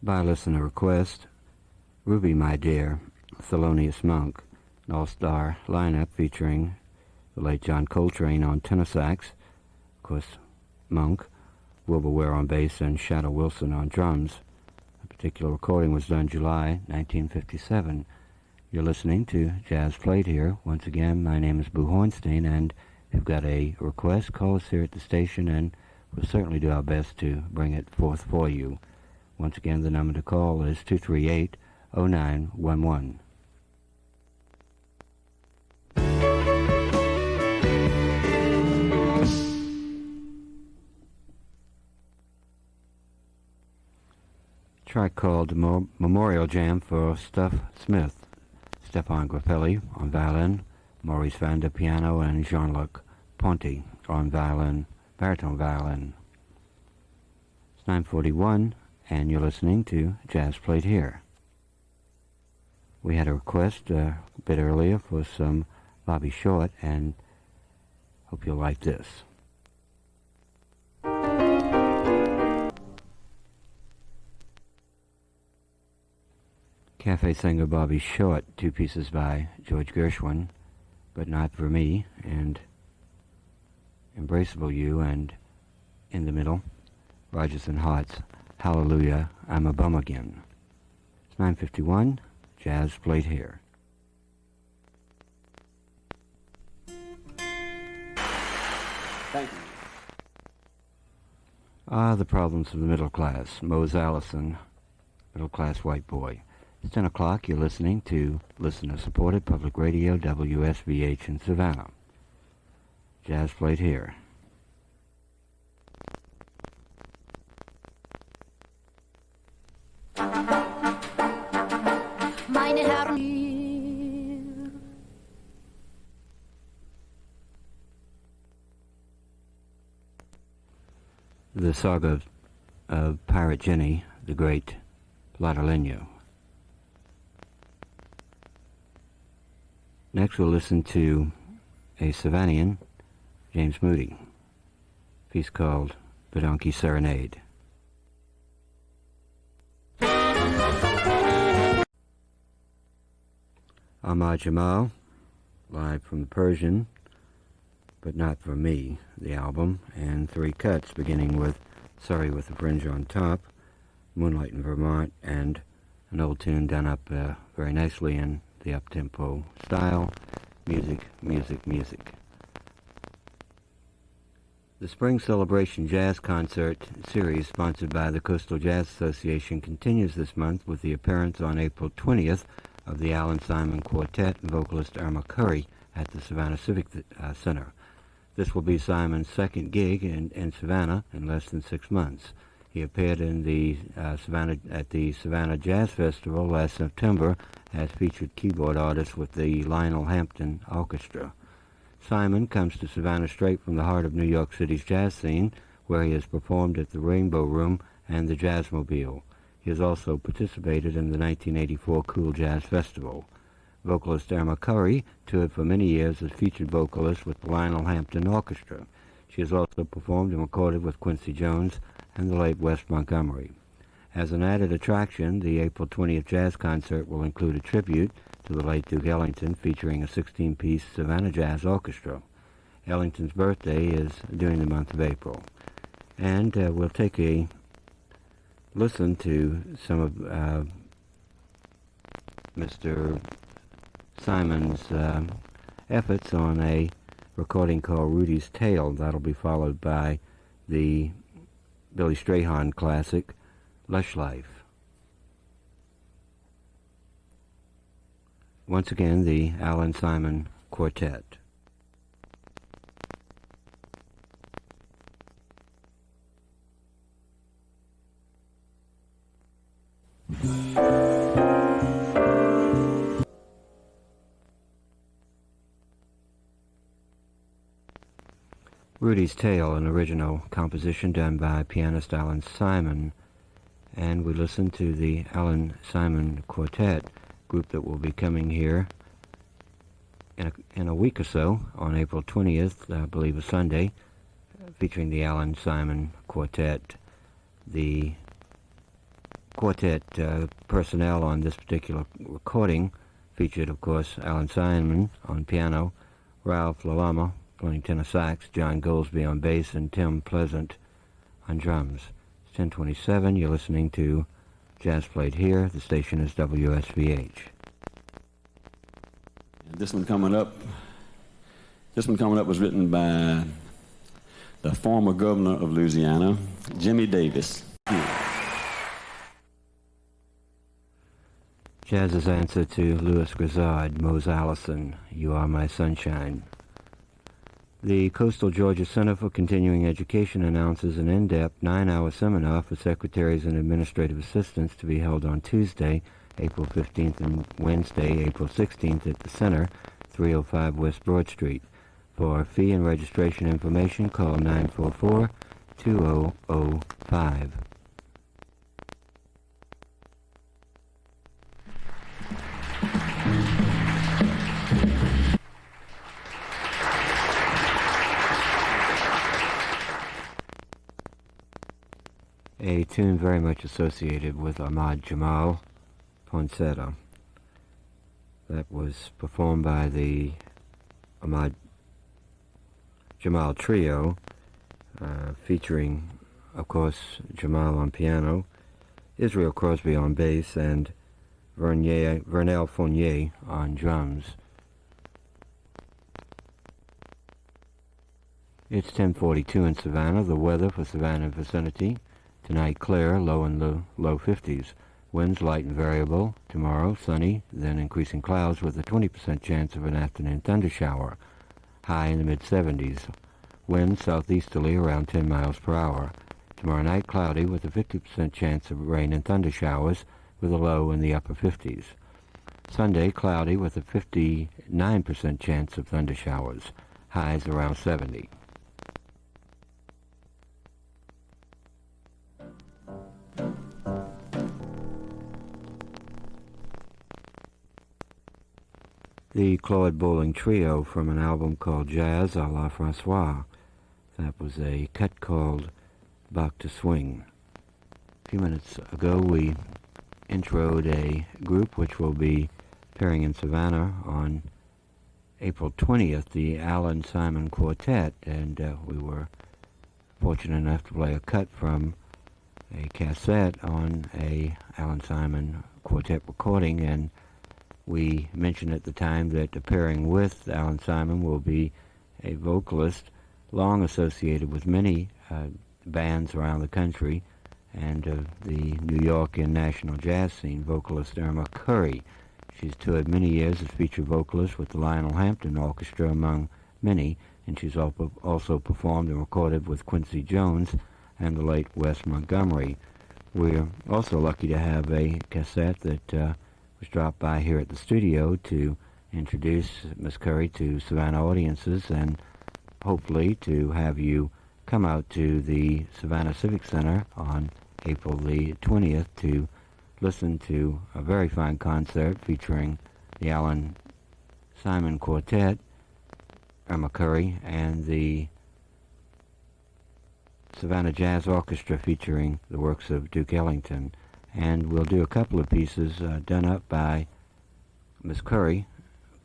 By listener request, Ruby My Dear, Thelonious Monk, an all-star lineup featuring the late John Coltrane on tenor sax, of course, Monk, Wilbur Ware on bass, and Shadow Wilson on drums. The particular recording was done July 1957. You're listening to Jazz Played Here. Once again, my name is Boo Hornstein, and if you've got a request, call us here at the station, and we'll certainly do our best to bring it forth for you. Once again, the number to call is 238-0911. Track called Memorial Jam for Stuff Smith, Stefan Grappelli on violin, Maurice Vander piano, and Jean-Luc Ponty on violin, baritone violin. It's 9:41, and you're listening to Jazz Played Here. We had a request a bit earlier for some Bobby Short, and hope you'll like this. Cafe singer Bobby Short, two pieces by George Gershwin, But Not For Me, and Embraceable You, and in the middle, Rodgers and Hart's Hallelujah, I'm a Bum Again. It's 9:51, Jazz Played Here. Thank you. The Problems of the Middle Class, Mose Allison, middle class white boy. It's 10 o'clock. You're listening to listener-supported public radio, WSVH in Savannah. Jazz Played Here. Meine Herren, The saga of Pirate Jenny, the great Plataleno. Next we'll listen to a Savannian, James Moody, a piece called The Donkey Serenade. Ahmad Jamal, live from the Persian, But Not For Me, the album, and three cuts, beginning with Sorry with the Fringe on Top, Moonlight in Vermont, and an old tune done up very nicely in the up-tempo style, Music, Music, Music. The Spring Celebration Jazz Concert series, sponsored by the Coastal Jazz Association, continues this month with the appearance on April 20th of the Alan Simon Quartet and vocalist Irma Curry at the Savannah Civic Center. This will be Simon's second gig in Savannah in less than 6 months. He appeared in the Savannah Jazz Festival last September as featured keyboard artist with the Lionel Hampton Orchestra. Simon comes to Savannah straight from the heart of New York City's jazz scene, where he has performed at the Rainbow Room and the Jazzmobile. He has also participated in the 1984 Cool Jazz Festival. Vocalist Irma Curry toured for many years as featured vocalist with the Lionel Hampton Orchestra. She has also performed and recorded with Quincy Jones and the late Wes Montgomery. As an added attraction, the April 20th jazz concert will include a tribute to the late Duke Ellington, featuring a 16-piece Savannah Jazz Orchestra. Ellington's birthday is during the month of April. And we'll take a listen to some of Mr. Simon's efforts on a recording called Rudy's Tale. That'll be followed by the Billy Strayhorn classic, Lush Life. Once again, the Alan Simon Quartet. Rudy's Tale, an original composition done by pianist Alan Simon, and we listen to the Alan Simon Quartet, group that will be coming here in a week or so on April 20th, I believe a Sunday, featuring the Alan Simon Quartet. The quartet personnel on this particular recording featured, of course, Alan Simon on piano, Ralph Lalama playing tenor sax, John Goldsby on bass, and Tim Pleasant on drums. It's 10:27. You're listening to Jazz Played Here. The station is WSVH. And this one coming up was written by the former governor of Louisiana, Jimmy Davis. Jazz's answer to Louis Grizzard, Mose Allison, You Are My Sunshine. The Coastal Georgia Center for Continuing Education announces an in-depth 9-hour seminar for secretaries and administrative assistants to be held on Tuesday, April 15th and Wednesday, April 16th at the center, 305 West Broad Street. For fee and registration information, call 944-2005. A tune very much associated with Ahmad Jamal, Ponceta. That was performed by the Ahmad Jamal Trio, featuring, of course, Jamal on piano, Israel Crosby on bass, and Vernel Fournier on drums. It's 10:42 in Savannah. The weather for Savannah and vicinity: tonight clear, low in the low 50s. Winds light and variable. Tomorrow sunny, then increasing clouds with a 20% chance of an afternoon thundershower. High in the mid-70s. Wind southeasterly around 10 miles per hour. Tomorrow night cloudy with a 50% chance of rain and thundershowers with a low in the upper 50s. Sunday cloudy with a 59% chance of thundershowers. Highs around 70. The Claude Bowling Trio from an album called Jazz à la Francois. That was a cut called Back to Swing. A few minutes ago we introed a group which will be appearing in Savannah on April 20th, the Alan Simon Quartet, and we were fortunate enough to play a cut from a cassette on a Alan Simon Quartet recording, and we mentioned at the time that appearing with Alan Simon will be a vocalist long associated with many bands around the country and the New York and national jazz scene, vocalist Irma Curry. She's toured many years as featured vocalist with the Lionel Hampton Orchestra, among many, and she's also performed and recorded with Quincy Jones and the late Wes Montgomery. We're also lucky to have a cassette that was dropped by here at the studio to introduce Miss Curry to Savannah audiences and hopefully to have you come out to the Savannah Civic Center on April the 20th to listen to a very fine concert featuring the Alan Simon Quartet, Irma Curry, and the Savannah Jazz Orchestra featuring the works of Duke Ellington. And we'll do a couple of pieces done up by Miss Curry,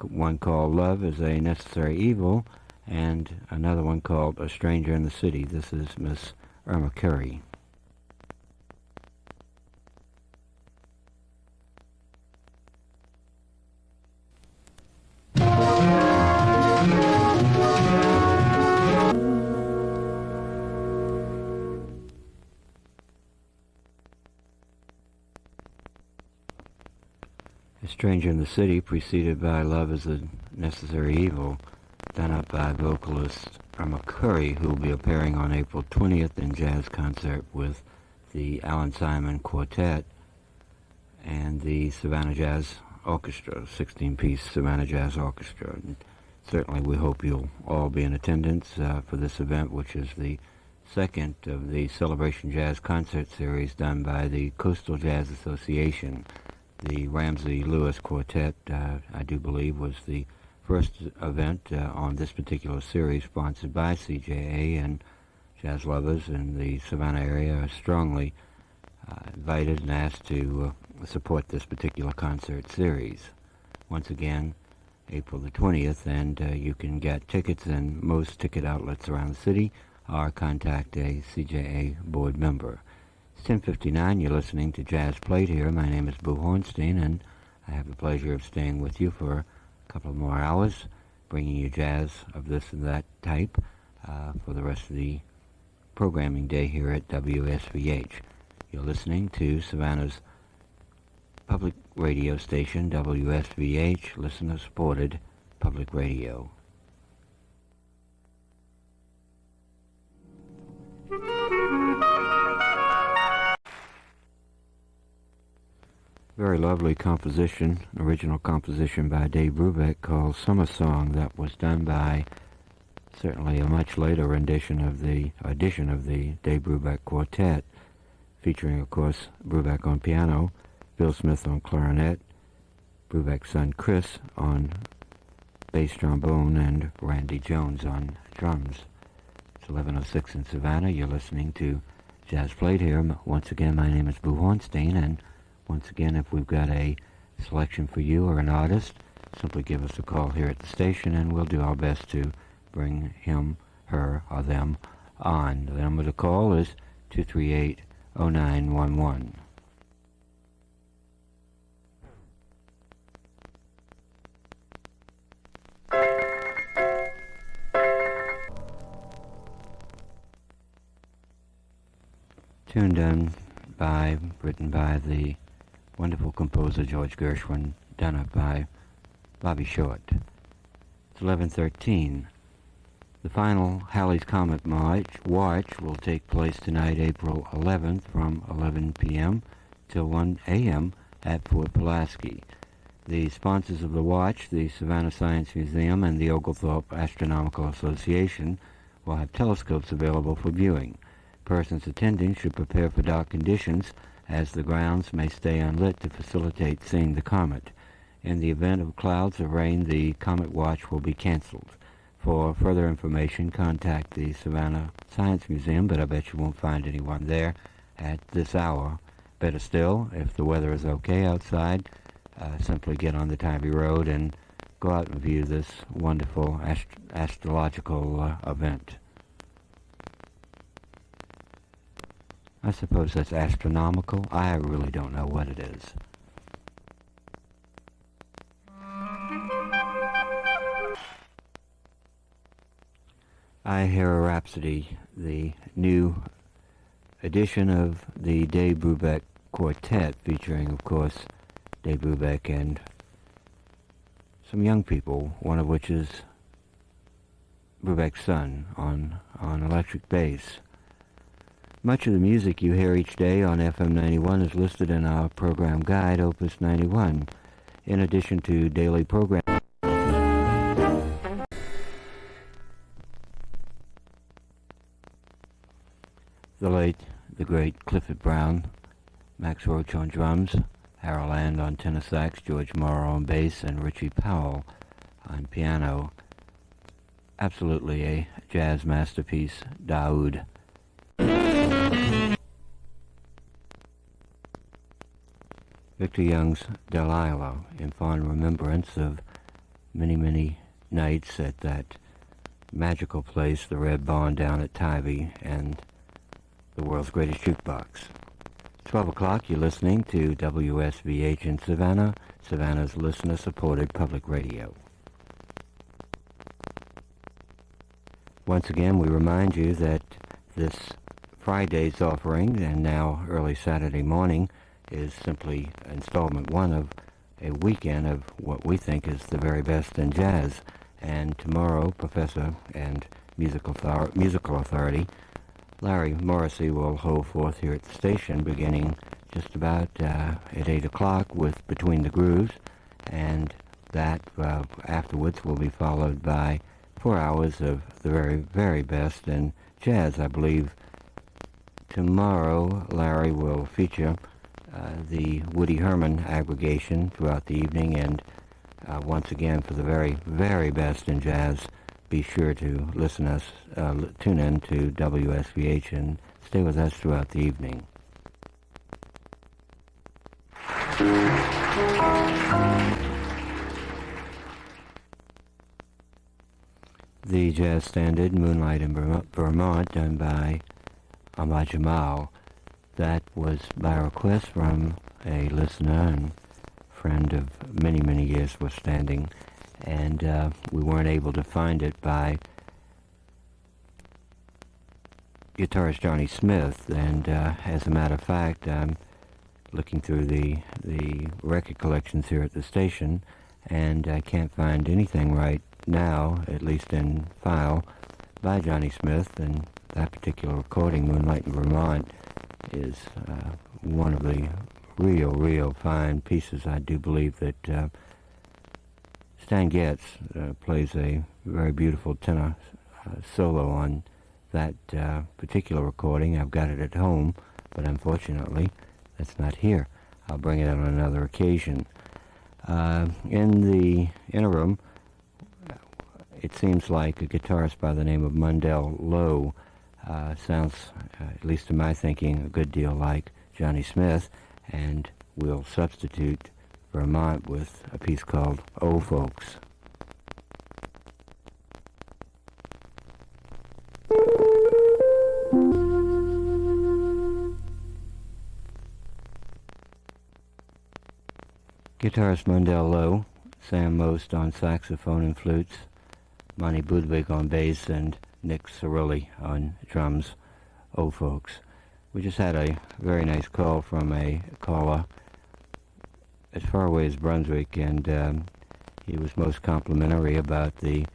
one called Love is a Necessary Evil, and another one called A Stranger in the City. This is Miss Irma Curry. A Stranger in the City, preceded by Love is a Necessary Evil, done up by vocalist Irma Curry, who will be appearing on April 20th in jazz concert with the Alan Simon Quartet and the Savannah Jazz Orchestra, 16-piece Savannah Jazz Orchestra. And certainly we hope you'll all be in attendance for this event, which is the second of the Celebration Jazz Concert Series done by the Coastal Jazz Association. The Ramsey Lewis Quartet, I do believe, was the first event on this particular series, sponsored by CJA, and jazz lovers in the Savannah area are strongly invited and asked to support this particular concert series. Once again, April the 20th, and you can get tickets in most ticket outlets around the city or contact a CJA board member. It's 10:59. You're listening to Jazz Plate here. My name is Boo Hornstein, and I have the pleasure of staying with you for a couple of more hours, bringing you jazz of this and that type for the rest of the programming day here at WSVH. You're listening to Savannah's public radio station, WSVH, listener-supported public radio. Very lovely composition, original composition by Dave Brubeck called Summer Song, that was done by certainly a much later rendition of the Dave Brubeck Quartet, featuring, of course, Brubeck on piano, Bill Smith on clarinet, Brubeck's son Chris on bass trombone, and Randy Jones on drums. It's 11:06 in Savannah. You're listening to Jazz Plate here. Once again, my name is Boo Hornstein, and once again, if we've got a selection for you or an artist, simply give us a call here at the station, and we'll do our best to bring him, her, or them on. The number to call is 238-0911. Tune written by the wonderful composer George Gershwin, done up by Bobby Short. It's 11:13. The final Halley's Comet Watch will take place tonight, April 11th, from 11 p.m. till 1 a.m. at Fort Pulaski. The sponsors of the watch, the Savannah Science Museum and the Oglethorpe Astronomical Association, will have telescopes available for viewing. Persons attending should prepare for dark conditions, as the grounds may stay unlit to facilitate seeing the comet. In the event of clouds or rain, the Comet Watch will be canceled. For further information, contact the Savannah Science Museum, but I bet you won't find anyone there at this hour. Better still, if the weather is okay outside, simply get on the Tybee Road and go out and view this wonderful astrological event. I suppose that's astronomical. I really don't know what it is. I Hear a Rhapsody, the new edition of the Dave Brubeck Quartet, featuring, of course, Dave Brubeck and some young people, one of which is Brubeck's son on electric bass. Much of the music you hear each day on FM 91 is listed in our program guide, Opus 91. In addition to daily programming, the great Clifford Brown, Max Roach on drums, Harold Land on tenor sax, George Morrow on bass, and Richie Powell on piano. Absolutely a jazz masterpiece, Daoud. Victor Young's Delilah, in fond remembrance of many, many nights at that magical place, the Red Barn down at Tybee, and the world's greatest jukebox. 12 o'clock, you're listening to WSVH in Savannah, Savannah's listener-supported public radio. Once again, we remind you that this Friday's offering, and now early Saturday morning, is simply installment one of a weekend of what we think is the very best in jazz. And tomorrow, professor and musical authority Larry Morrissey will hold forth here at the station, beginning just about at 8 o'clock with Between the Grooves, and that afterwards will be followed by 4 hours of the very, very best in jazz. I believe tomorrow Larry will feature the Woody Herman aggregation throughout the evening, and once again, for the very, very best in jazz, be sure to tune in to WSVH and stay with us throughout the evening. The jazz standard Moonlight in Vermont, done by Ahmad Jamal. That was by request from a listener and friend of many, many years for standing, and we weren't able to find it by guitarist Johnny Smith. And as a matter of fact, I'm looking through the record collections here at the station, and I can't find anything right now, at least in file, by Johnny Smith. And that particular recording, Moonlight in Vermont, is one of the real fine pieces. I do believe that Stan Getz plays a very beautiful tenor solo on that particular recording. I've got it at home, but unfortunately that's not here. I'll bring it on another occasion. In the interim, it seems like a guitarist by the name of Mundell Lowe sounds, at least to my thinking, a good deal like Johnny Smith, and we'll substitute Vermont with a piece called Old Folks. Guitarist Mundell Lowe, Sam Most on saxophone and flutes, Monty Budwig on bass, and Nick Cirilli on drums. Old Folks. We just had a very nice call from a caller as far away as Brunswick, and he was most complimentary about the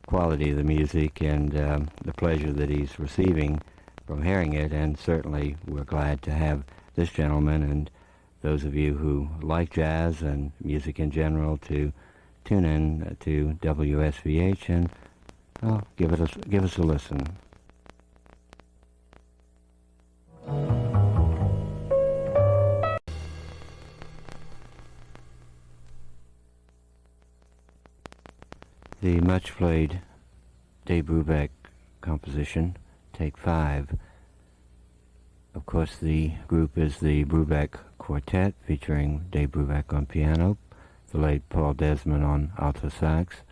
quality of the music and the pleasure that he's receiving from hearing it. And certainly we're glad to have this gentleman and those of you who like jazz and music in general to tune in to WSVH and give us a listen. The much played Dave Brubeck composition, Take 5. Of course, the group is the Brubeck Quartet, featuring Dave Brubeck on piano, the late Paul Desmond on alto sax,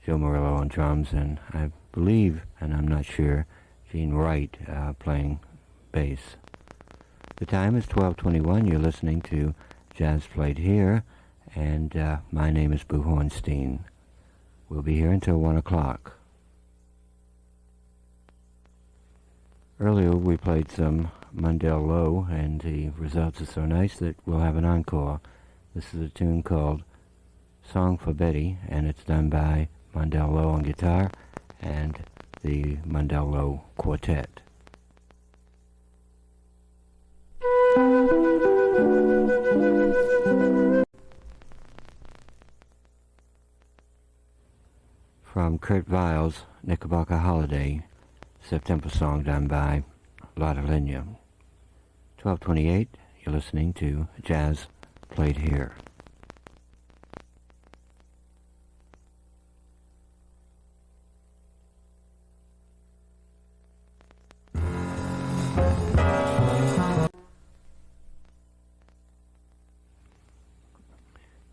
Joe Murillo on drums, and I believe, and I'm not sure, Gene Wright playing bass. The time is 12:21. You're listening to Jazz Played Here, and my name is Boo Hornstein. We'll be here until 1 o'clock. Earlier we played some Mundell Lowe, and the results are so nice that we'll have an encore. This is a tune called Song for Betty, and it's done by Mundell Lowe on guitar and the Mundell Lowe Quartet. From Kurt Weill's Knickerbocker Holiday, September song done by Lotta Lenya. 12:28, you're listening to Jazz Played Here.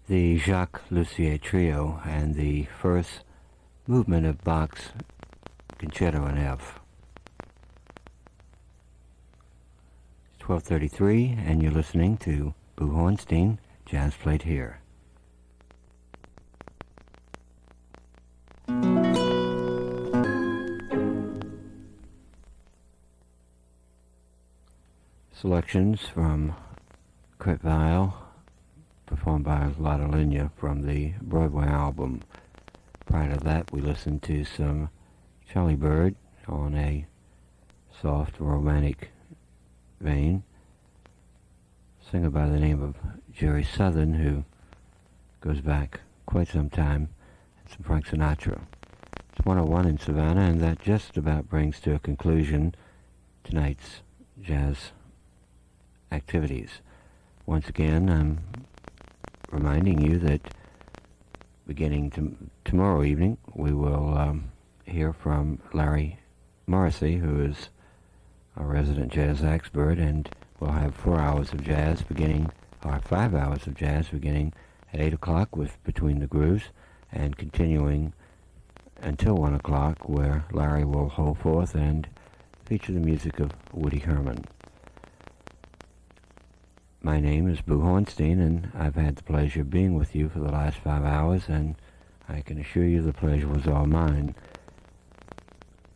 The Jacques Lussier Trio and the first movement of Bach's Concerto in F. 12:33, and you're listening to Boo Hornstein, Jazz Played Here. Selections from Kurt Weill, performed by Lotta Lenya from the Broadway album. Prior to that, we listened to some Charlie Bird on a soft, romantic vein. Singer by the name of Jerry Southern, who goes back quite some time, and some Frank Sinatra. It's 101 in Savannah, and that just about brings to a conclusion tonight's jazz activities. Once again, I'm reminding you that beginning tomorrow evening, we will hear from Larry Morrissey, who is our resident jazz expert, and we'll have 4 hours of jazz beginning are 5 hours of jazz beginning at 8 o'clock with Between the Grooves and continuing until 1 o'clock, where Larry will hold forth and feature the music of Woody Herman. My name is Boo Hornstein, and I've had the pleasure of being with you for the last 5 hours, and I can assure you the pleasure was all mine.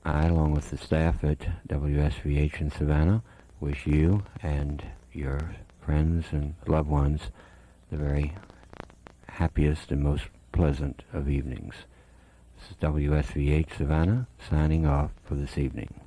I, along with the staff at WSVH in Savannah, wish you and your friends and loved ones the very happiest and most pleasant of evenings. This is WSVH Savannah signing off for this evening.